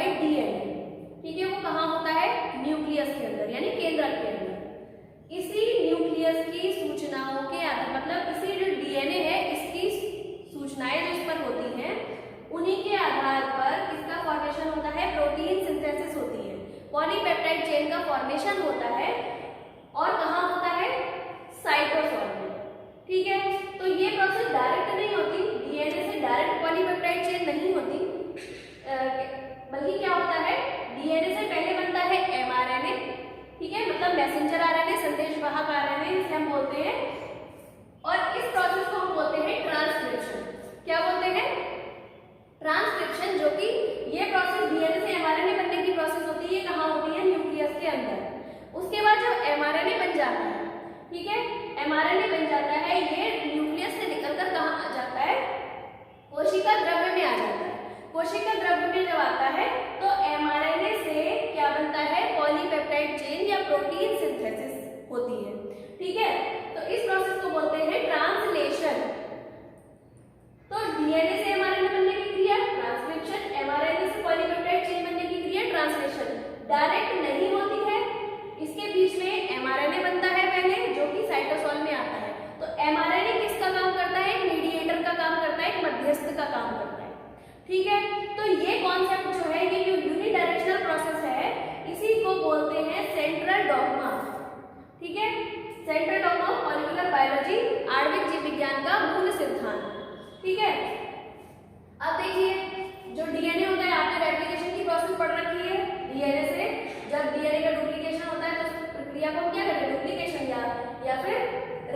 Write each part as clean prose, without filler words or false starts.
है डीएनए, ठीक है, वो कहाँ होता है, न्यूक्लियस के अंदर यानी केंद्रक के अंदर। इसी न्यूक्लियस की सूचनाओं के आधार, मतलब इसी जो डीएनए है इसकी सूचनाएं जो इस पर होती हैं, उन्हीं के आधार पर इसका फॉर्मेशन होता है, प्रोटीन सिंथेसिस होती है, पॉलीपेप्टाइड चेन का फॉर्मेशन होता है, और कहाँ होता है, साइटोसोल में, ठीक है। तो ये प्रोसेस डायरेक्ट नहीं होती, डीएनए से डायरेक्ट पॉलीपेप्टाइड चेन नहीं होती, बल्कि क्या होता है, डीएनए से पहले बनता है एमआरएनए, ठीक है, मतलब मैसेंजर आरएनए, संदेशवाहक आरएनए इसे हम बोलते हैं, और इस प्रोसेस को हम बोलते हैं ट्रांसक्रिप्शन। क्या बोलते हैं, ट्रांसक्रिप्शन, जो कि ये प्रोसेस डीएनए से एमआरएनए बनने की प्रोसेस होती है, कहाँ होती है, न्यूक्लियस के अंदर। उसके बाद जो एमआरएनए बन जाता है, ठीक है, एमआरएनए बन जाता है, ये न्यूक्लियस से निकलकर कहाँ आ जाता है, कोशिका द्रव्य में आ जाता है। कोशिका द्रव्य में जब आता है तो एमआरएनए से क्या बनता है, पॉलीपेप्टाइड चेन या प्रोटीन सिंथेसिस होती है, ठीक है। तो इस प्रोसेस को बोलते हैं ट्रांसलेशन। तो डीएनए से एमआरएनए बनने की क्रिया ट्रांसक्रिप्शन, एमआरएनए से पॉलीपेप्टाइड चेन बनने की क्रिया ट्रांसलेशन, डायरेक्ट नहीं होती है, इसके बीच में एमआरएनए बनता है पहले, जो कि साइटोसोल में आता है। तो एमआरएनए किसका काम करता है, एक मीडिएटर का काम करता है, एक मध्यस्थ का काम करता है, ठीक है। तो ये कॉन्सेप्ट जो है, ये जो यूनिडायरेक्शनल प्रोसेस है, इसी को बोलते हैं सेंट्रल डॉग्मा, ठीक है, central dogma of molecular biology, आणविक जीव विज्ञान का मूल सिद्धांत, ठीक है। अब देखिए, जो डीएनए होता है, आपने रेप्लिकेशन की प्रोसेस पढ़ रखी है, डीएनए से जब डीएनए का डुप्लीकेशन होता है तो उस प्रक्रिया को हम क्या करें, डुप्लीकेशन या फिर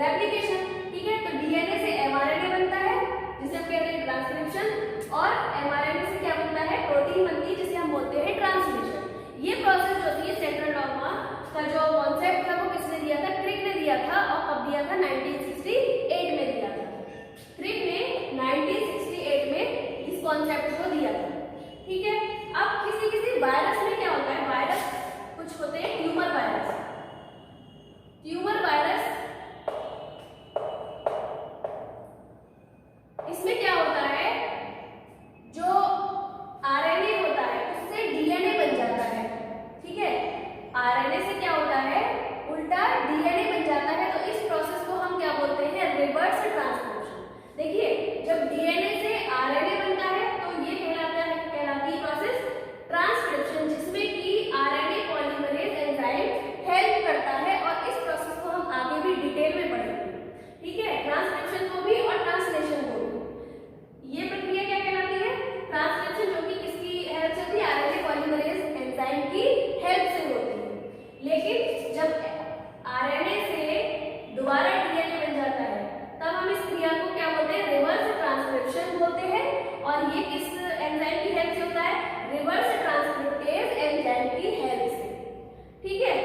रेप्लिकेशन, ठीक है। तो डीएनए से एमआरएनए बनता है, जिसे हम कहते हैं ट्रांसक्रिप्शन, और एमआरएनए से क्या बनता है, प्रोटीन बनती है, जिसे हम बोलते हैं ट्रांसलेशन। ये प्रोसेस जो थी, सेंट्रल डॉग्मा का जो कॉन्सेप्ट था, वो किसने दिया था, क्रिक ने दिया था, और कब दिया था, 1968 में दिया था। क्रिक ने 1968 में इस कॉन्सेप्ट को दिया था, ठीक है। अब किसी वायरस में क्या होता है, वायरस कुछ होते हैं ट्यूमर वायरस। ट्यूमर वायरस, इसमें क्या होता है, जो आरएनए होता है उससे डीएनए बन जाता है, ठीक है। आरएनए से क्या होता है, उल्टा डीएनए बन जाता है। तो इस प्रोसेस को हम क्या बोलते हैं, रिवर्स ट्रांसक्रिप्शन। देखिए, जब डीएनए से आरएनए बनता है तो ये कहलाती है प्रोसेस ट्रांसक्रिप्शन, जिसमें कि आरएनए पॉलीमरेज एंजाइम हेल्प करता है, और इस प्रोसेस को हम आगे भी डिटेल में पढ़ेंगे, ठीक है, ट्रांसक्रिप्शन को भी और ट्रांसलेशन को भी। ये प्रक्रिया क्या कहलाती है, ट्रांसक्रिप्शन, जो कि किसकी हेल्प से होती है, आरएनए पॉलीमरेज एंजाइम की हेल्प से होती है। लेकिन जब आरएनए से दोबारा डीएनए बन जाता है, तब हम इस क्रिया को क्या बोलते हैं, रिवर्स ट्रांसक्रिप्शन बोलते हैं, और ये किस एंजाइम की हेल्प से होता है, रिवर्स ट्रांसक्रिप्टेज एंजाइम की हेल्प से, ठीक है।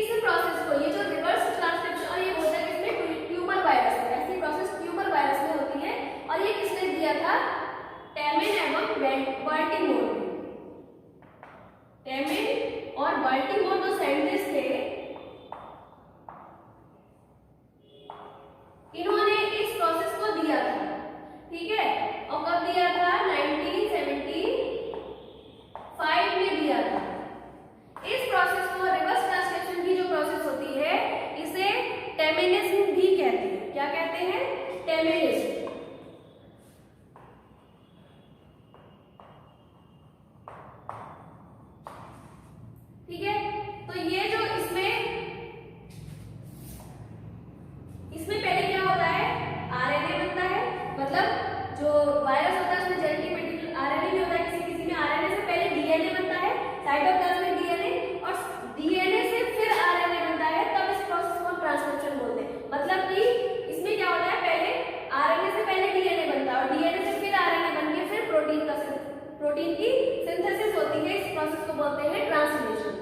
इस प्रोसेस को, ये जो रिवर्स ट्रांसक्रिप्शन, और ये होता है किसमें, ट्यूमर वायरस में, ऐसी प्रोसेस ट्यूमर वायरस में होती है, और ये किसने दिया था, टेमिन एवं बाल्टीमोर। टेमिन और बाल्टीमोर जो साइंटिस्ट थे, इन्होंने इस प्रोसेस को दिया था, ठीक है, और कब दिया था, 1975 में दिया था। इस प्रोसेस को, रिवर्स ट्रांसक्रिप्शन की जो प्रोसेस होती है, इसे टेमिनिज्म भी कहते हैं। क्या कहते हैं, टेमिनिज्म, ठीक है। तो ये जो इसमें पहले क्या होता है, आरएनए बनता है, मतलब जो वायरस होता है उसमें जेनेटिक मटेरियल आरएनए भी होता है, किसी में आरएनए से पहले डीएनए बनता है, साइटोप्लाज्मिक डीएनए, और डीएनए से फिर आरएनए बनता है, तब इस प्रोसेस को हम ट्रांसक्रिप्शन बोलते हैं। मतलब कि इसमें क्या होता है, पहले आरएनए से पहले डीएनए बनता है, और डीएनए से फिर आरएनए बन के फिर प्रोटीन की सिंथेसिस होती है। इस प्रोसेस को बोलते हैं ट्रांसलेशन,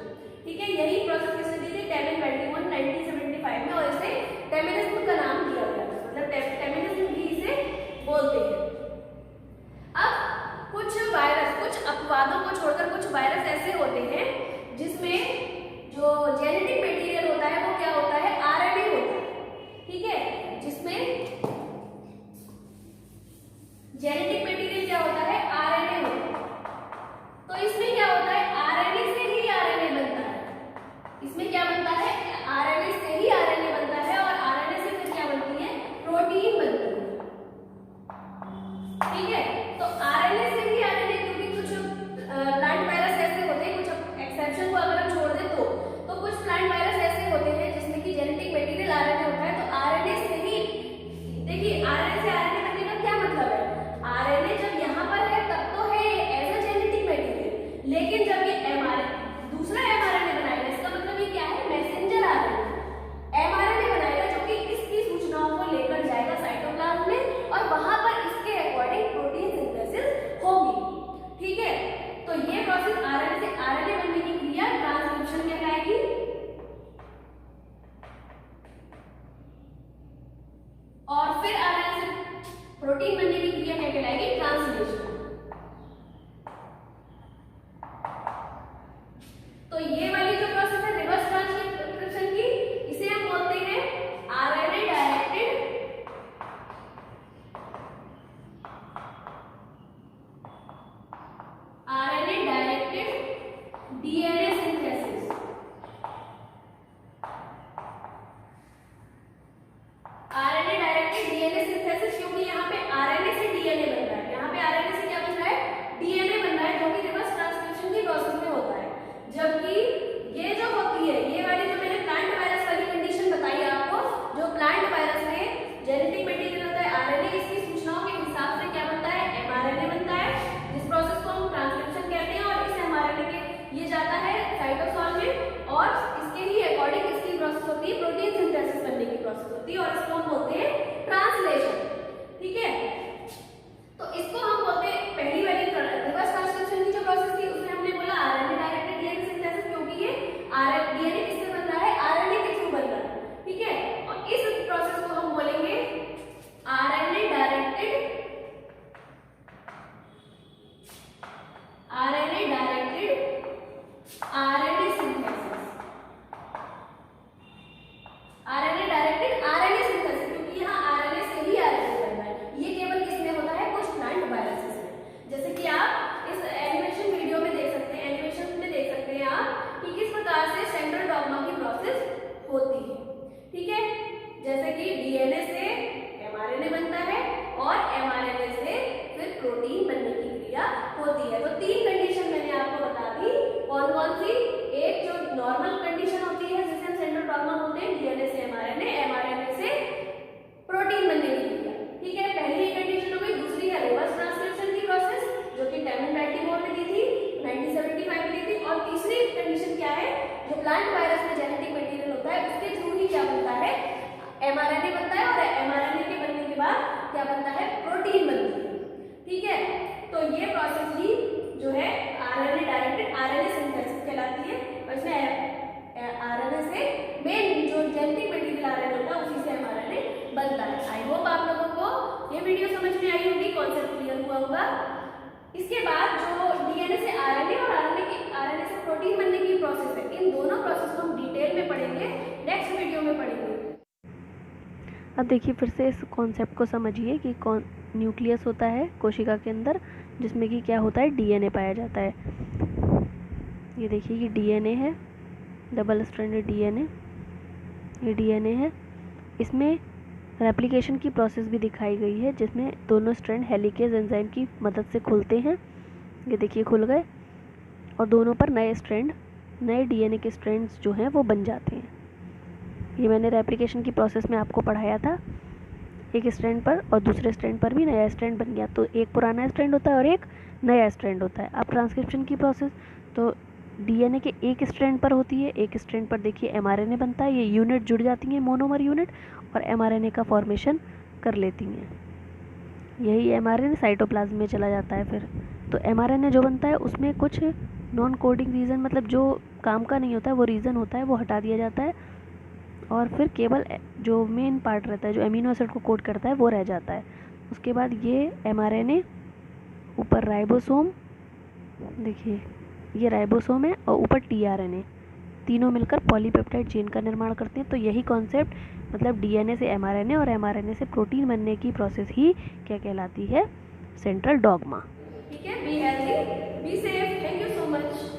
ठीक है। यही प्रोसेस किसने दी थी, टेमिन बाल्टीमोर 1975 में, और इसे टेमिनिज्म का नाम दिया गया, मतलब टेमिनिज्म भी इसे बोलते हैं। अब कुछ वायरस, कुछ अपवादों को छोड़कर कुछ वायरस ऐसे होते हैं जिसमें जो जेनेटिक मटेरियल होता है वो क्या होता है, आरएनए होता है, ठीक है। जिसमें जेनेटिक मटेरियल क्या होता है, आरएनए होता है। कौन सी? एक जो नॉर्मल कंडीशन होती है जिसे हम सेंट्रल डॉगमा बोलते हैं, डीएनए से एमआरएनए, एमआरएनए से प्रोटीन बनने की क्रिया। ठीक है, पहली एक कंडीशन हो गई। दूसरी है रिवर्स ट्रांसक्रिप्शन की प्रोसेस, जो कि टेमिन बैल्टीमोर ने दी थी, 1975 में दी थी। और तीसरी कंडीशन क्या है? जो प्लांट वायरस में जेनेटिक मटेरियल होता है उसके थ्रू ही क्या बनता है? एमआरएनए बनता है, और एमआरएनए के बनने के बाद क्या बनता है? प्रोटीन बनती है। ठीक है, तो ये प्रोसेस ही जो है आरएनए डायरेक्टेड आरएनए सिंथेसिस कहलाती है। और इसमें आरएनए से मेन जो जेनेटिक मटेरियल आरएनए होता है उसी से एमआरएनए बनता है। आई होप आप लोगों को ये वीडियो समझ में आई होगी, कॉन्सेप्ट क्लियर हुआ होगा। इसके बाद जो डीएनए से आरएनए और आरएनए से प्रोटीन बनने की प्रोसेस है, इन दोनों प्रोसेस को हम डिटेल में पढ़ेंगे, नेक्स्ट वीडियो में पढ़ेंगे। अब देखिए फिर से इस कॉन्सेप्ट को समझिए कि कौन न्यूक्लियस होता है कोशिका के अंदर, जिसमें कि क्या होता है? डीएनए पाया जाता है। ये देखिए ये डीएनए है, डबल स्ट्रैंडेड डीएनए, ये डीएनए है। इसमें रेप्लिकेशन की प्रोसेस भी दिखाई गई है, जिसमें दोनों स्ट्रैंड हेलिकेज एंजाइम की मदद से खुलते हैं। ये देखिए खुल गए, और दोनों पर नए स्ट्रैंड, नए डीएनए के स्ट्रैंड्स जो हैं वो बन जाते हैं। ये मैंने रेप्लिकेशन की प्रोसेस में आपको पढ़ाया था। एक स्ट्रैंड पर और दूसरे स्ट्रैंड पर भी नया स्ट्रैंड बन गया, तो एक पुराना स्ट्रैंड होता है और एक नया स्ट्रैंड होता है। अब ट्रांसक्रिप्शन की प्रोसेस तो डीएनए के एक स्ट्रैंड पर होती है, एक स्ट्रैंड पर देखिए एमआरएनए बनता है। ये यूनिट जुड़ जाती हैं, मोनोमर यूनिट, और एमआरएनए का फॉर्मेशन कर लेती हैं। यही एमआरएनए साइटोप्लाज्म में चला जाता है। फिर तो एमआरएनए जो बनता है उसमें कुछ नॉन कोडिंग रीजन, मतलब जो काम का नहीं होता है वो रीजन होता है, वो हटा दिया जाता है, और फिर केवल जो मेन पार्ट रहता है जो अमीनो एसिड को कोड करता है वो रह जाता है। उसके बाद ये एमआरएनए ऊपर राइबोसोम, देखिए ये राइबोसोम है, और ऊपर टीआरएनए, तीनों मिलकर पॉलीपेप्टाइड चेन का निर्माण करते हैं। तो यही कॉन्सेप्ट, मतलब डीएनए से एमआरएनए और एमआरएनए से प्रोटीन बनने की प्रोसेस ही क्या कहलाती है? Central dogma. ठीक है, be healthy, be safe, thank you so much.